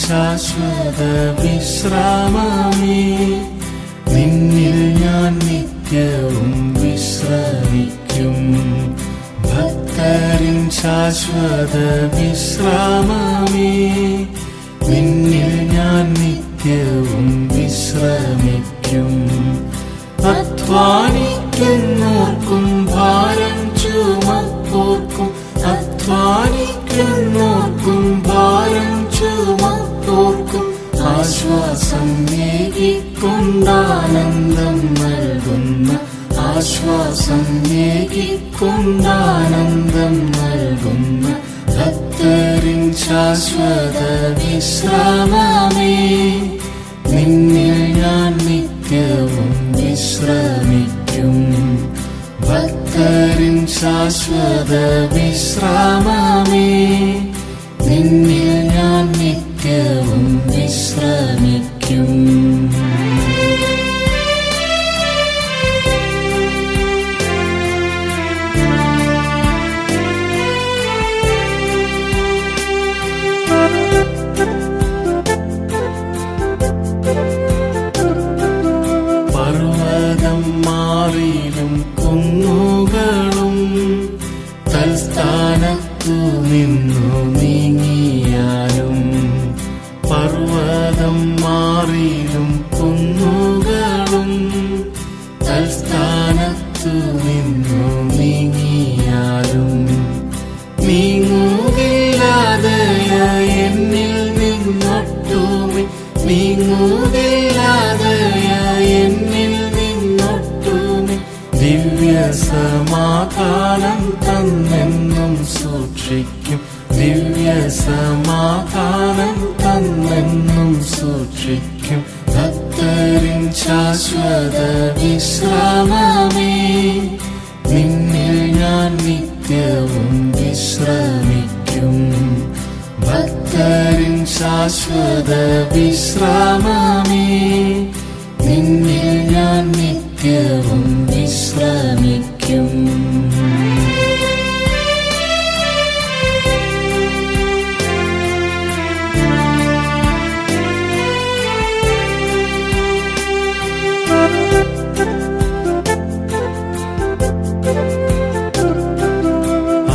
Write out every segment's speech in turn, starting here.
ശാശ്വത വിശ്രാമമേ, നിന്നിൽ ഞാൻ നിത്യവും വിശ്രമിക്കും. ഭക്തരിൻ ശാശ്വത വിശ്രാമമേ, നിന്നിൽ ഞാൻ നിത്യവും വിശ്രമിക്കും. അധ്വാനിക്കുന്നോർക്കും ഭാരം ചുമപ്പോർക്കും, അധ്വാനിക്കുന്നോർക്കും ഭാരം ചുമപ്പോർക്കും ആശ്വാസം ഏകിക്കൊണ്ടാനന്ദം നൽകുന്ന, ആശ്വാസം ഏകിക്കൊണ്ടാനന്ദം നൽകുന്ന ഭക്തരിൻ ശാശ്വത വിശ്രാമമേ, നിന്നിൽ ഞാൻ നിത്യവും വിശ്രമിക്കും. ഭക്തരിൻ ശാശ്വത വിശ്രാമമേ, നിന്നിൽ ഞാൻ നിത്യവും വിശ്രമിക്കും. പർവ്വതം മാറിലും കുന്നുകളും തൽസ്ഥാനത്തു നിന്നു നീങ്ങിയാലും, പർവ്വതം മാറിലും കുന്നുകളും തൽസ്ഥാനത്തു നിന്നു നീങ്ങിയാലും, നീങ്ങുകില്ലാതെയ എന്നിൽ നിന്നൊട്ടുമേ, നീങ്ങുകില്ലാതെയ എന്നിൽ നിന്നൊട്ടുമേ ദിവ്യ സമാധാനം തന്നെന്നും സൂക്ഷിക്കും, ദിവ്യ സമാധാനം തന്നെന്നും സൂക്ഷിക്കും. ഭക്തരിൻ ശാശ്വത വിശ്രാമമേ, നിന്നിൽ ഞാൻ നിത്യവും വിശ്രമിക്കും. ഭക്തരിൻ ശാശ്വത വിശ്രാമമേ, നിന്നിൽ ഞാൻ നിത്യവും വിശ്രമിക്കും.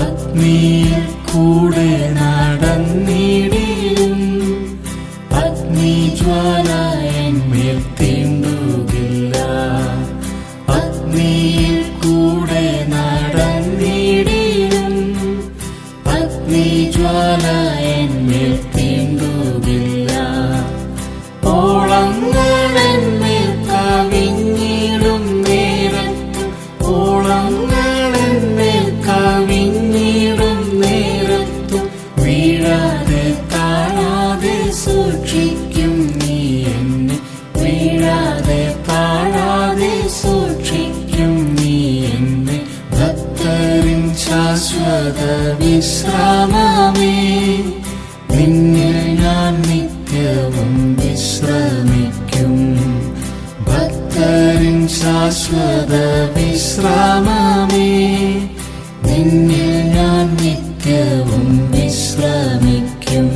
അഗ്നിയിൽ കൂടെ നടന്നിടിലും അഗ്നിജ്വാല എന്മേൽ തീണ്ടുകില്ല, അഗ്നിയിൽ കൂടെ നടന്നിടിലും അഗ്നിജ്വാല എന്മേൽ തീണ്ടുകില്ല. ഓളങ്ങളെന്മേൽ കവിഞ്ഞിടും നേരത്തും, ഓളങ്ങളെന്മേൽ കവിഞ്ഞിടും നേരത്തും വീഴാതെ താഴാതെ സൂക്ഷിക്കും നീ എന്നെ, വീഴാതെ താഴാതെ സൂക്ഷിക്കും നീ എന്നെ. ഭക്തരിൻ ശാശ്വത വിശ്രാമമേ, നിന്നിൽ ഞാൻ നിത്യവും വിശ്രമിക്കും. ഭക്തരിൻ ശാശ്വത വിശ്രാമമേ, നിന്നിൽ ഞാൻ നിത്യവും വിശ്രമിക്കും.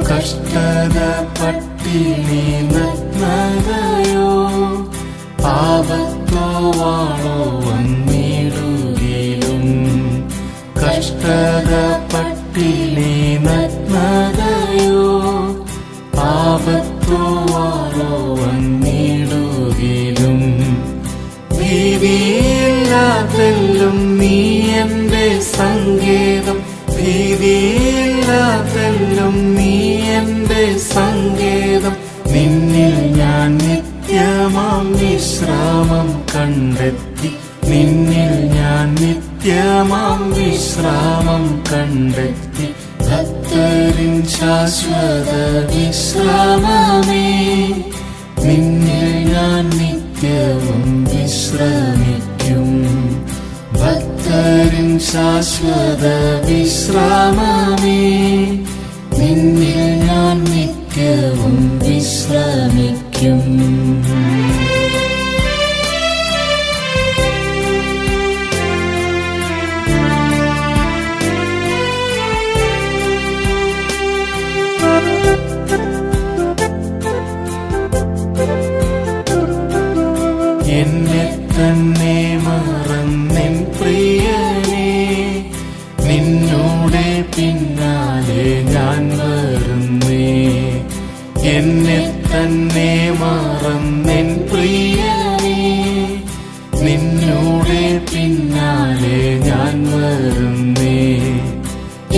കഷ്ടത പട്ടിണി നഗ്നതയോ ആപത്തോ വാളോ വന്നിടുകയിലും, കഷ്ടത പട്ടിണി നഗ്നതയോ ആപത്തോ വാളോ വന്നിടുകയിലും, ഭീതിയില്ലാതെല്ലും നീ എന്റെ സങ്കേതം, ഭീതിയില്ലാതെല്ലും നീ എന്റെ സങ്കേതം. നിന്നിൽ ഞാൻ നിത്യമാം വിശ്രാമം കണ്ടെത്തി, നിന്നിൽ ഞാൻ നിത്യമാം വിശ്രാമം കണ്ടെത്തി. ഭക്തരിൻ ശാശ്വത വിശ്രാമമേ, നിന്നിൽ ഞാൻ നിത്യവും വിശ്രമിക്കും. ഭക്തരിൻ ശാശ്വത വിശ്രാമമേ, നിന്നിൽ എന്നെ തന്നെ മറന്നെൻ പ്രിയനേ, നിന്നോടെ പിന്നാലെ ഞാൻ വരുന്നേ.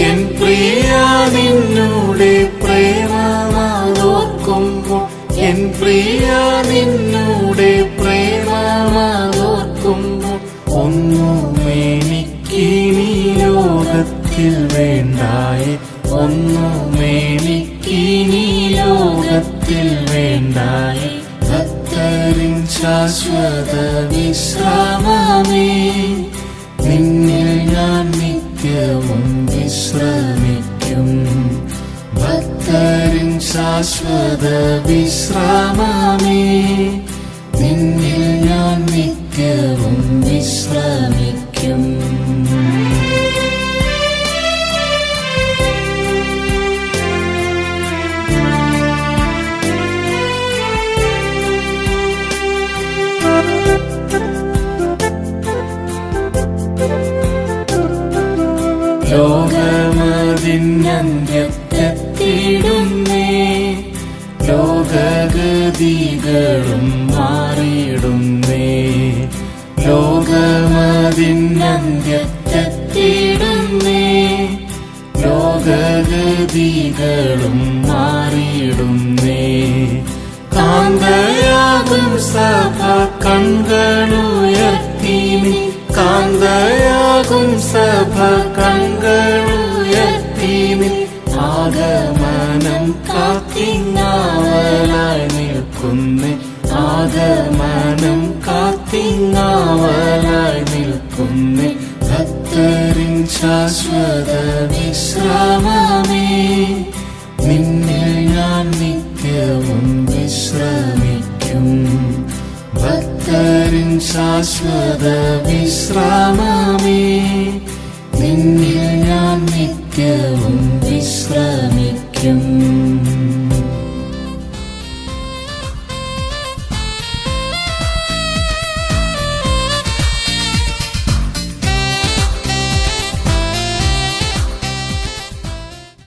എൻ പ്രിയ നിന്നോടെ പ്രേമമാതോർക്കുമ്പോൾ, എൻ പ്രിയ നിന്നോടെ പ്രേമമാതോർക്കുമ്പോൾ, ഒന്നുമെനിക്കിനി ലോകത്തിൽ വേണ്ടായേ, ഒന്നുമെനിക്കിനി ലോകത്തിൽ വേണ്ടായേ. ഭക്തരിൻ ശാശ്വത വിശ്രാമമേ, നിന്നിൽ ഞാൻ നിത്യവും വിശ്രമിക്കും. ഭക്തരിൻ ശാശ്വത വിശ്രാമമേ, നിന്നിൽ ഞാൻ നിത്യവും വിശ്രമിക്കും. ലോകമതിന്യന്ത്യത്തെത്തിടുന്നേ, ലോകഗതികളും മാറിയിടുന്നേ. ലോകമതിന്യന്ത്യത്തെത്തിടുന്നേ, ലോകഗതികളും മാറിയിടുന്നേ. കാന്തയാകും സഭ കൺകളുയർത്തി നീ, കാന്തയാകും സഭ കൺകളുയർത്തി നീ. ആഗമനം കാത്തിങ്ങാവലായി നിൽക്കുന്നേ, ആഗമനം കാത്തിങ്ങാവലായി നിൽക്കുന്നേ. ഭക്തരിൻ ശാശ്വത വിശ്രാമമേ, നിന്നിൽ ഞാൻ നിത്യവും വിശ്രമിക്കും. ഭക്തരിൻ ശാശ്വത വിശ്രാമമേ, നിന്നിൽ ഞാൻ നിത്യവും വിശ്രമിക്കും.